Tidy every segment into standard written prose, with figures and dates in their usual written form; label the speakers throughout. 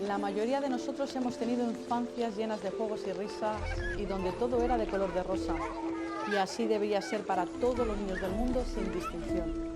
Speaker 1: La mayoría de nosotros hemos tenido infancias llenas de juegos y risas y donde todo era de color de rosa. Y así debía ser para todos los niños del mundo sin distinción.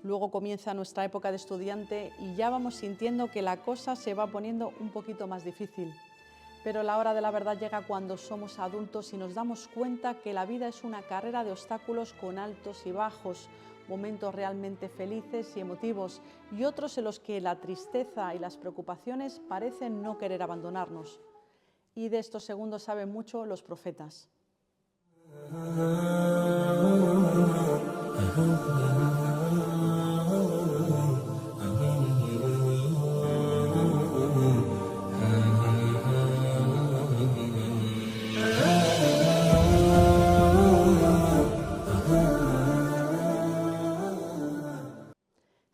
Speaker 1: Luego comienza nuestra época de estudiante y ya vamos sintiendo que la cosa se va poniendo un poquito más difícil. Pero la hora de la verdad llega cuando somos adultos y nos damos cuenta que la vida es una carrera de obstáculos con altos y bajos, momentos realmente felices y emotivos y otros en los que la tristeza y las preocupaciones parecen no querer abandonarnos. Y de estos segundos saben mucho los profetas.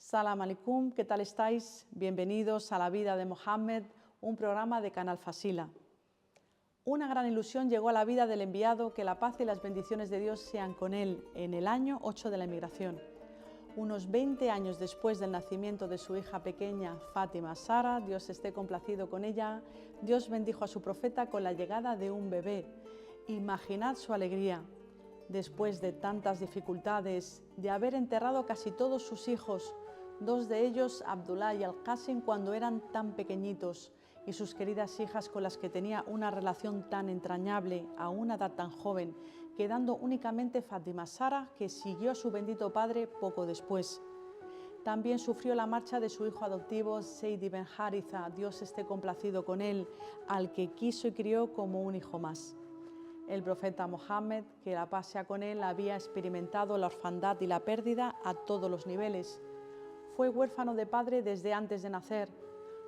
Speaker 1: Salam alaikum, ¿qué tal estáis? Bienvenidos a La vida de Mohammed, un programa de Canal Fasila. Una gran ilusión llegó a la vida del enviado, que la paz y las bendiciones de Dios sean con él, en el año 8 de la emigración. Unos 20 años después del nacimiento de su hija pequeña, Fátima Sara, Dios esté complacido con ella, Dios bendijo a su profeta con la llegada de un bebé. Imaginad su alegría. Después de tantas dificultades, de haber enterrado casi todos sus hijos, dos de ellos, Abdullah y Al-Qasim, cuando eran tan pequeñitos, y sus queridas hijas con las que tenía una relación tan entrañable a una edad tan joven, quedando únicamente Fátima Sara, que siguió a su bendito padre poco después. También sufrió la marcha de su hijo adoptivo, Zayd ibn Haritha, Dios esté complacido con él, al que quiso y crió como un hijo más. El profeta Mohammed, que la paz sea con él, había experimentado la orfandad y la pérdida a todos los niveles. Fue huérfano de padre desde antes de nacer.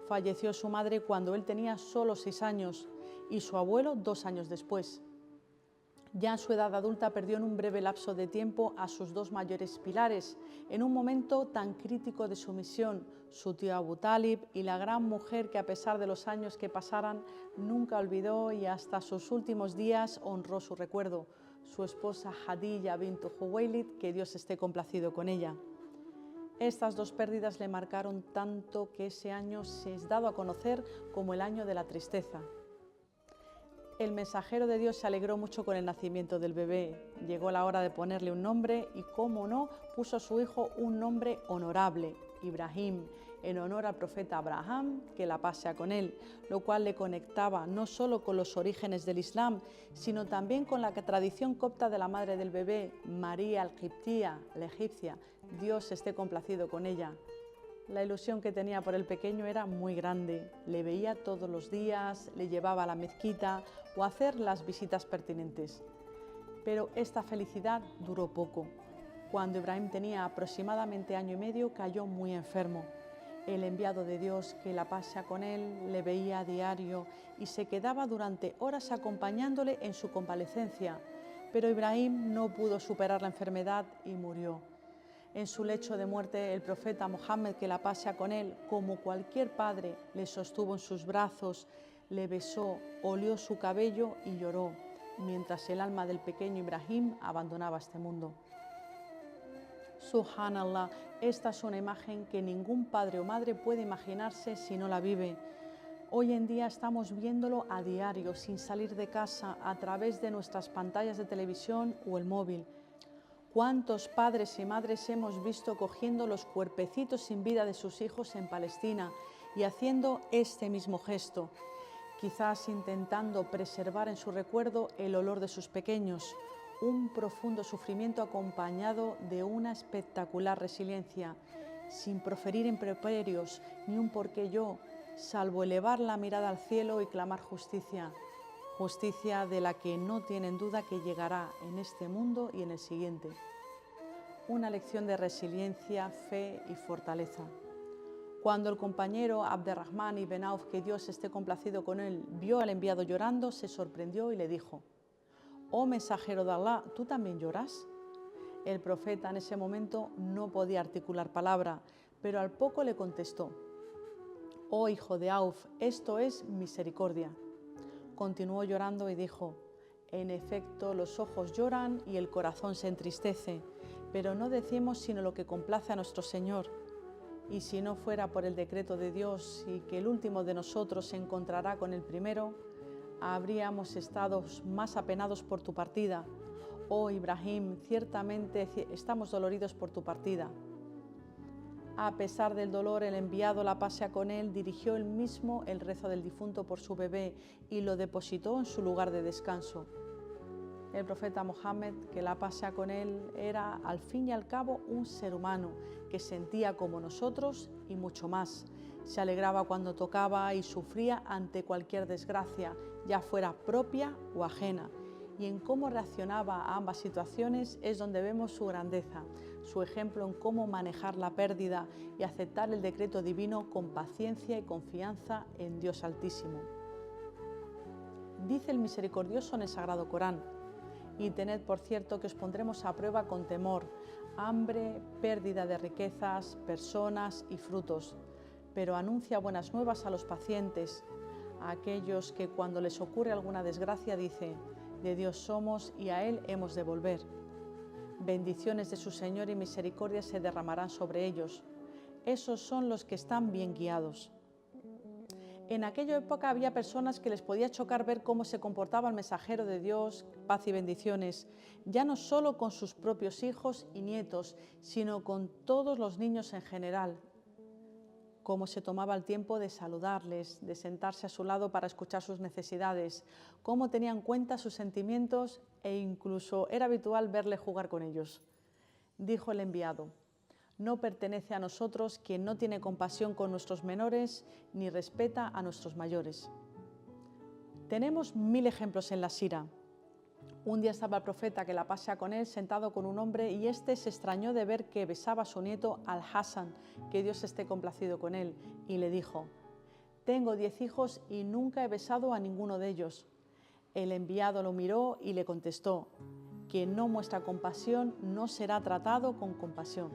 Speaker 1: Falleció su madre cuando él tenía solo 6 años y su abuelo 2 años después. Ya en su edad adulta perdió en un breve lapso de tiempo a sus dos mayores pilares, en un momento tan crítico de su misión, su tío Abu Talib y la gran mujer que, a pesar de los años que pasaran, nunca olvidó y hasta sus últimos días honró su recuerdo, su esposa Hadija bint Huwaylid, que Dios esté complacido con ella. Estas dos pérdidas le marcaron tanto que ese año se es dado a conocer como el año de la tristeza. El mensajero de Dios se alegró mucho con el nacimiento del bebé. Llegó la hora de ponerle un nombre y, cómo no, puso a su hijo un nombre honorable, Ibrahim, en honor al profeta Abraham, que la paz sea con él, lo cual le conectaba no solo con los orígenes del Islam, sino también con la tradición copta de la madre del bebé, María al-Qibtía, la egipcia, Dios esté complacido con ella. La ilusión que tenía por el pequeño era muy grande. Le veía todos los días, le llevaba a la mezquita o a hacer las visitas pertinentes. Pero esta felicidad duró poco. Cuando Ibrahim tenía aproximadamente año y medio, cayó muy enfermo. El enviado de Dios, que la paz sea con él, le veía a diario y se quedaba durante horas acompañándole en su convalecencia. Pero Ibrahim no pudo superar la enfermedad y murió. En su lecho de muerte, el profeta Mohammed, que la paz sea con él, como cualquier padre, le sostuvo en sus brazos, le besó, olió su cabello y lloró, mientras el alma del pequeño Ibrahim abandonaba este mundo. Subhanallah, esta es una imagen que ningún padre o madre puede imaginarse si no la vive. Hoy en día estamos viéndolo a diario, sin salir de casa, a través de nuestras pantallas de televisión o el móvil. ¿Cuántos padres y madres hemos visto cogiendo los cuerpecitos sin vida de sus hijos en Palestina y haciendo este mismo gesto? Quizás intentando preservar en su recuerdo el olor de sus pequeños, un profundo sufrimiento acompañado de una espectacular resiliencia, sin proferir improperios ni un por qué yo, salvo elevar la mirada al cielo y clamar justicia. Justicia de la que no tienen duda que llegará en este mundo y en el siguiente. Una lección de resiliencia, fe y fortaleza. Cuando el compañero Abderrahman ibn Auf, que Dios esté complacido con él, vio al enviado llorando, se sorprendió y le dijo: «Oh mensajero de Allah, ¿tú también lloras?». El profeta en ese momento no podía articular palabra, pero al poco le contestó: «Oh hijo de Auf, esto es misericordia». Continuó llorando y dijo: «En efecto, los ojos lloran y el corazón se entristece, pero no decimos sino lo que complace a nuestro Señor». Y si no fuera por el decreto de Dios y que el último de nosotros se encontrará con el primero, habríamos estado más apenados por tu partida. Oh Ibrahim, ciertamente estamos doloridos por tu partida. A pesar del dolor, el enviado, la paz sea con él, dirigió él mismo el rezo del difunto por su bebé y lo depositó en su lugar de descanso. El profeta Mohammed, que la paz sea con él, era al fin y al cabo un ser humano que sentía como nosotros y mucho más. Se alegraba cuando tocaba y sufría ante cualquier desgracia, ya fuera propia o ajena. Y en cómo reaccionaba a ambas situaciones es donde vemos su grandeza, su ejemplo en cómo manejar la pérdida y aceptar el decreto divino con paciencia y confianza en Dios Altísimo. Dice el misericordioso en el Sagrado Corán: y tened por cierto que os pondremos a prueba con temor, hambre, pérdida de riquezas, personas y frutos. Pero anuncia buenas nuevas a los pacientes, a aquellos que cuando les ocurre alguna desgracia dicen: de Dios somos y a Él hemos de volver. Bendiciones de su Señor y misericordia se derramarán sobre ellos. Esos son los que están bien guiados. En aquella época había personas que les podía chocar ver cómo se comportaba el mensajero de Dios, paz y bendiciones, ya no solo con sus propios hijos y nietos, sino con todos los niños en general. Cómo se tomaba el tiempo de saludarles, de sentarse a su lado para escuchar sus necesidades, cómo tenía en cuenta sus sentimientos e incluso era habitual verle jugar con ellos. Dijo el enviado: no pertenece a nosotros quien no tiene compasión con nuestros menores ni respeta a nuestros mayores. Tenemos 1000 ejemplos en la sira. Un día estaba el profeta, que la paz sea con él, sentado con un hombre, y éste se extrañó de ver que besaba a su nieto Al-Hassan, que Dios esté complacido con él, y le dijo: tengo 10 hijos y nunca he besado a ninguno de ellos. El enviado lo miró y le contestó: quien no muestra compasión no será tratado con compasión.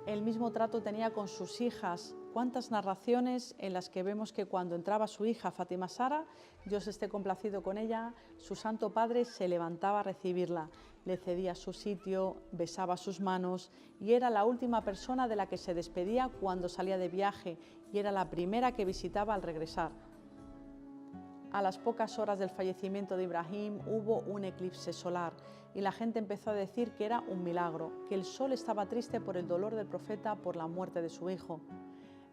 Speaker 1: El mismo trato tenía con sus hijas. Cuántas narraciones en las que vemos que cuando entraba su hija Fátima Sara, Dios esté complacido con ella, su santo padre se levantaba a recibirla, le cedía su sitio, besaba sus manos y era la última persona de la que se despedía cuando salía de viaje y era la primera que visitaba al regresar. A las pocas horas del fallecimiento de Ibrahim hubo un eclipse solar y la gente empezó a decir que era un milagro, que el sol estaba triste por el dolor del profeta por la muerte de su hijo.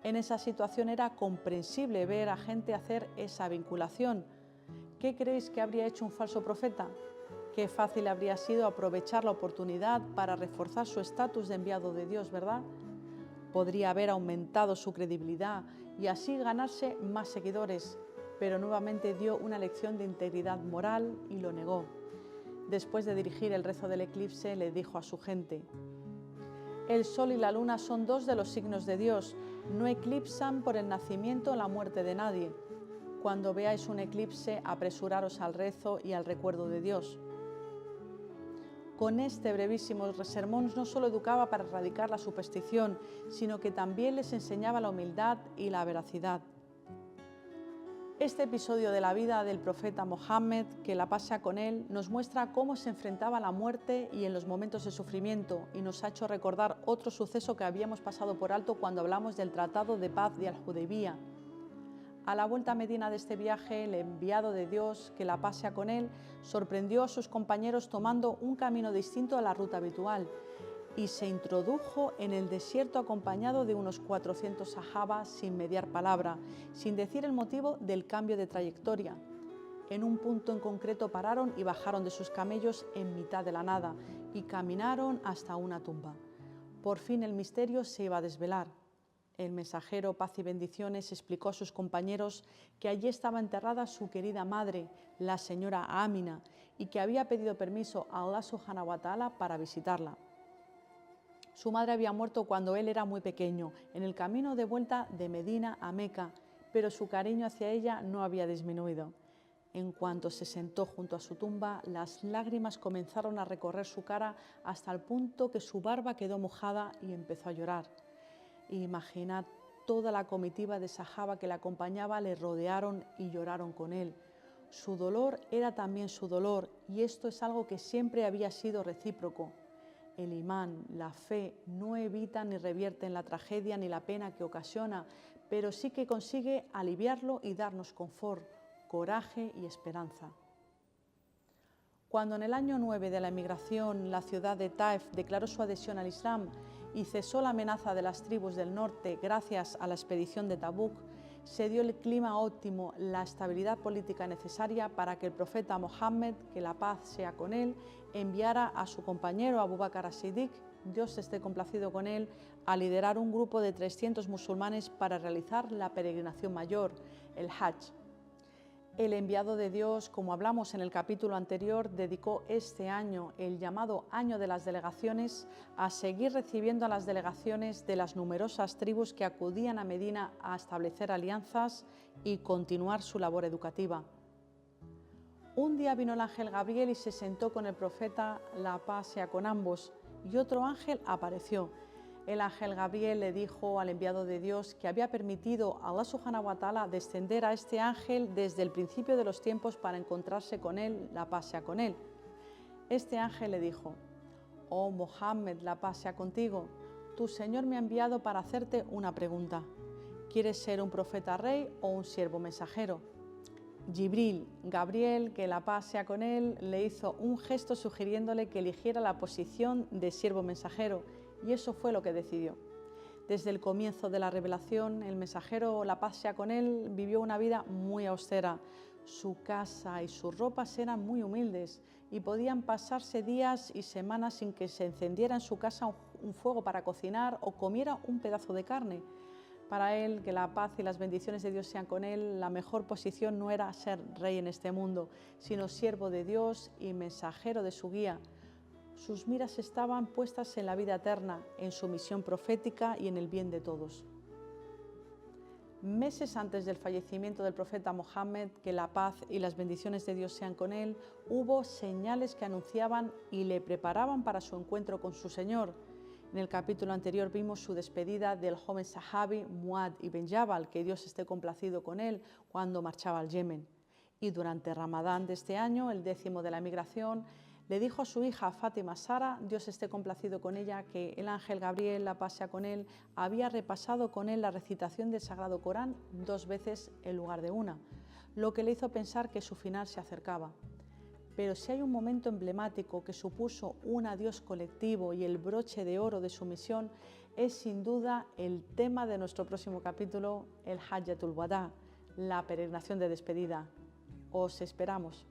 Speaker 1: En esa situación era comprensible ver a gente hacer esa vinculación. ¿Qué creéis que habría hecho un falso profeta? Qué fácil habría sido aprovechar la oportunidad para reforzar su estatus de enviado de Dios, ¿verdad? Podría haber aumentado su credibilidad y así ganarse más seguidores, pero nuevamente dio una lección de integridad moral y lo negó. Después de dirigir el rezo del eclipse, le dijo a su gente: el sol y la luna son 2 de los signos de Dios, no eclipsan por el nacimiento o la muerte de nadie. Cuando veáis un eclipse, apresuraros al rezo y al recuerdo de Dios. Con este brevísimo sermón no solo educaba para erradicar la superstición, sino que también les enseñaba la humildad y la veracidad. Este episodio de la vida del profeta Mohammed, que la paz sea con él, nos muestra cómo se enfrentaba a la muerte y en los momentos de sufrimiento, y nos ha hecho recordar otro suceso que habíamos pasado por alto cuando hablamos del Tratado de Paz de Al-Hudaybiyah. A la vuelta a Medina de este viaje, el enviado de Dios, que la paz sea con él, sorprendió a sus compañeros tomando un camino distinto a la ruta habitual y se introdujo en el desierto acompañado de unos 400 sahabas sin mediar palabra, sin decir el motivo del cambio de trayectoria. En un punto en concreto pararon y bajaron de sus camellos en mitad de la nada y caminaron hasta una tumba. Por fin el misterio se iba a desvelar. El mensajero, paz y bendiciones, explicó a sus compañeros que allí estaba enterrada su querida madre, la señora Amina, y que había pedido permiso a Allah Subhanahu wa Ta'ala para visitarla. Su madre había muerto cuando él era muy pequeño, en el camino de vuelta de Medina a Meca, pero su cariño hacia ella no había disminuido. En cuanto se sentó junto a su tumba, las lágrimas comenzaron a recorrer su cara hasta el punto que su barba quedó mojada y empezó a llorar. Imaginad, toda la comitiva de sahaba que le acompañaba le rodearon y lloraron con él. Su dolor era también su dolor y esto es algo que siempre había sido recíproco. El imán, la fe, no evitan ni revierten la tragedia ni la pena que ocasiona, pero sí que consigue aliviarlo y darnos confort, coraje y esperanza. Cuando en el año 9 de la emigración la ciudad de Taif declaró su adhesión al Islam y cesó la amenaza de las tribus del norte gracias a la expedición de Tabuk, se dio el clima óptimo, la estabilidad política necesaria para que el profeta Mohammed, que la paz sea con él, enviara a su compañero Abu Bakr as-Siddiq, Dios esté complacido con él, a liderar un grupo de 300 musulmanes para realizar la peregrinación mayor, el Hajj. El enviado de Dios, como hablamos en el capítulo anterior, dedicó este año, el llamado Año de las Delegaciones, a seguir recibiendo a las delegaciones de las numerosas tribus que acudían a Medina a establecer alianzas y continuar su labor educativa. Un día vino el ángel Gabriel y se sentó con el profeta, la paz sea con ambos, y otro ángel apareció. El ángel Gabriel le dijo al enviado de Dios que había permitido a Allah subhanahu wa ta'ala descender a este ángel desde el principio de los tiempos para encontrarse con él, la paz sea con él. Este ángel le dijo: «Oh Mohammed, la paz sea contigo, tu Señor me ha enviado para hacerte una pregunta. ¿Quieres ser un profeta rey o un siervo mensajero?». Jibril, Gabriel, que la paz sea con él, le hizo un gesto sugiriéndole que eligiera la posición de siervo mensajero, y eso fue lo que decidió. Desde el comienzo de la revelación, el mensajero, la paz sea con él, vivió una vida muy austera. Su casa y sus ropas eran muy humildes y podían pasarse días y semanas sin que se encendiera en su casa un fuego para cocinar o comiera un pedazo de carne. Para él, que la paz y las bendiciones de Dios sean con él, la mejor posición no era ser rey en este mundo, sino siervo de Dios y mensajero de su guía. Sus miras estaban puestas en la vida eterna, en su misión profética y en el bien de todos. Meses antes del fallecimiento del profeta Mohammed, que la paz y las bendiciones de Dios sean con él, hubo señales que anunciaban y le preparaban para su encuentro con su Señor. En el capítulo anterior vimos su despedida del joven sahabi Muad ibn Jabal, que Dios esté complacido con él, cuando marchaba al Yemen. Y durante Ramadán de este año, el 10º de la emigración, le dijo a su hija Fátima Sara, Dios esté complacido con ella, que el ángel Gabriel, la paz sea con él, había repasado con él la recitación del Sagrado Corán 2 veces en lugar de una, lo que le hizo pensar que su final se acercaba. Pero si hay un momento emblemático que supuso un adiós colectivo y el broche de oro de su misión, es sin duda el tema de nuestro próximo capítulo, el Hajjatul Wada, la peregrinación de despedida. Os esperamos.